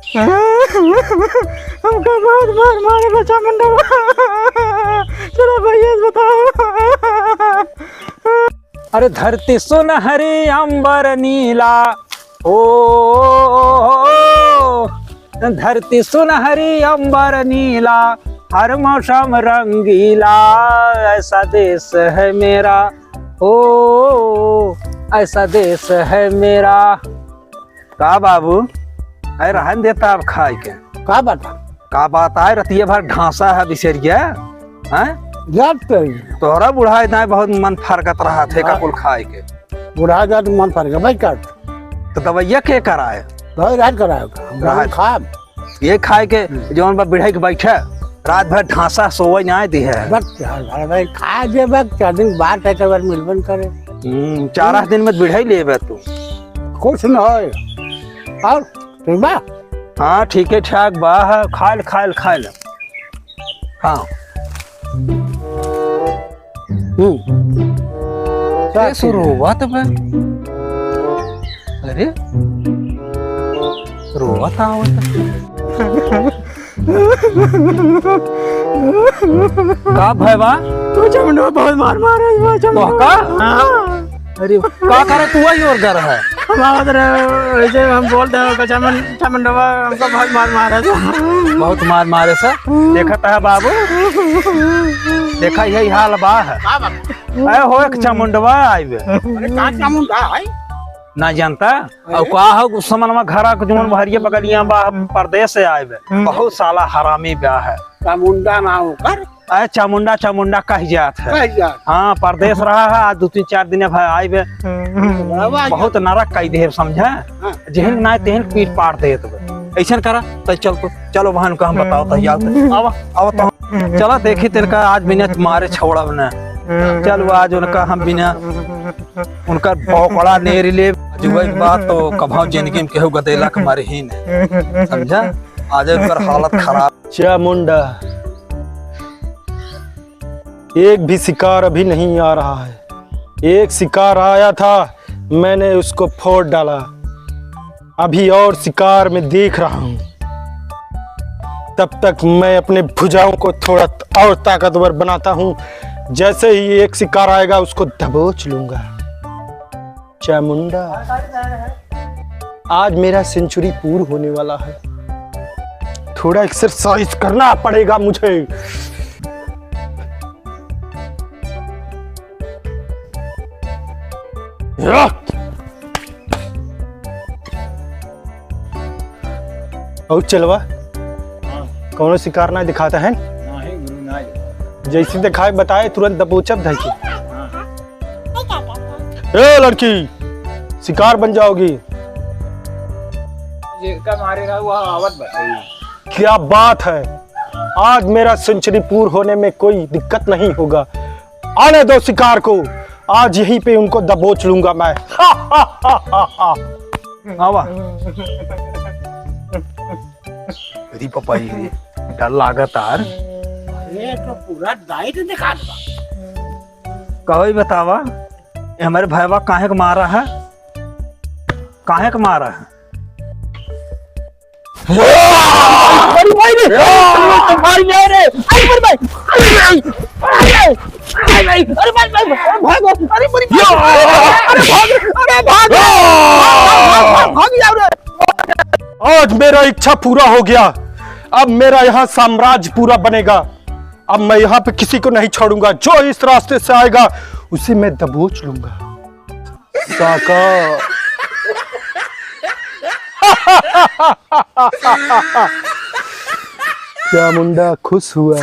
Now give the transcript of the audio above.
हमको बहुत बार मारे बच्चा मुंडा। चलो भैया बताओ। अरे धरती सुनहरी अंबर नीला, ओ धरती सुनहरी अंबर नीला, हर मौसम रंगीला, ऐसा देश है मेरा, ओ ऐसा देश है मेरा। का बाबू अरे रहन देता अब खाए के का बता का बात है, रतिया भर ढांसा है बिसरिया हैं। याद कर तोहरा बुढ़ा इतना बहुत मन फरकत रहा थे का कुल खाए के। बुढ़ा जा तो मन फर गया भाई काट तो दवाइया के कराए भाई रात कराएगा रात। खा ये खाए के जौन बा बिढ़ाई के बैठे रात भर ढांसा सोवे ना दी है। बस यार भाई खा जे बस 4 दिन बाद एक बार मिलबन करे। 4 दिन में बिढ़ाई लेबे तू। कुछ न होए और ठीक बा। हाँ ठीक है ठाक बा, खाल खाल खाल। हाँ क्या शुरू हुआ तब? अरे रोवा था का भैया तू चमड़ा बहुत मार मारे तो का? अरे का करे तू ही और कर है ऐसे हम बोल रहे चमंडवा हमको बहुत मार मारा था। बहुत मार मारे से देखता है बाबू, देखा यही हाल बा है। अरे हो एक चमुंडवा आइबे ना जानता और का हो समनमा घरा के जुमन भरिया बगलिया बा परदेश से आइबे। बहुत साला हरामी ब्याह है। चामुंडा ना हो कर अरे चामुंडा चामुंडा कह जात है। हाँ परदेश रहा है, आज 2-3-4 दिन भाई आइबे। बहुत नरक कई दे समझे, जेहन ना तेहन पीट पाड़ दे ऐसा करा तो चल तो चलो बहन को हम बताओ तो याद आवा आवा तो चला देखी तिनका आज बिना मारे छोड़ा बना। चल वो आज उनका हम बिना उनका बड़ा नेरी ले जुबई बात तो कभाव जिंदगी में केहू गदेला के मारे ही नहीं समझा। आज उनकर हालत खराब। चामुंडा एक भी शिकार अभी नहीं आ रहा है। एक शिकार आया था मैंने उसको फोड़ डाला, अभी और शिकार में देख रहा हूं। तब तक मैं अपने भुजाओं को थोड़ा और ताकतवर बनाता हूं। जैसे ही एक शिकार आएगा उसको दबोच लूंगा। चामुंडा आज मेरा सेंचुरी पूर्ण होने वाला है, थोड़ा एक्सरसाइज करना पड़ेगा मुझे। और चलवा कौन शिकार ना दिखाता है, जैसे दिखाए बताए तुरंत दबोचब धैके। ए लड़की शिकार बन जाओगी। क्या बात है, आज मेरा सेंचुरी पूर्ण होने में कोई दिक्कत नहीं होगा। आने दो शिकार को, आज यहीं पे उनको दबोच लूंगा मैं। आवा अरे पपाई डर लागत यार। ये तो पूरा डाइट दिखा दो। कहो बतावा ये हमारे भाईवा काहे के मारा है, काहे के मारा है? अरे भाई रे तुम्हारी नहीं रे। अरे भाई अरे भाई भागो। अरे भाग जाओ रे। आज मेरा इच्छा पूरा हो गया, अब मेरा यहाँ साम्राज्य पूरा बनेगा। अब मैं यहाँ पे किसी को नहीं छोड़ूंगा, जो इस रास्ते से आएगा उसे मैं दबोच लूंगा। साका चामुंडा खुश हुआ।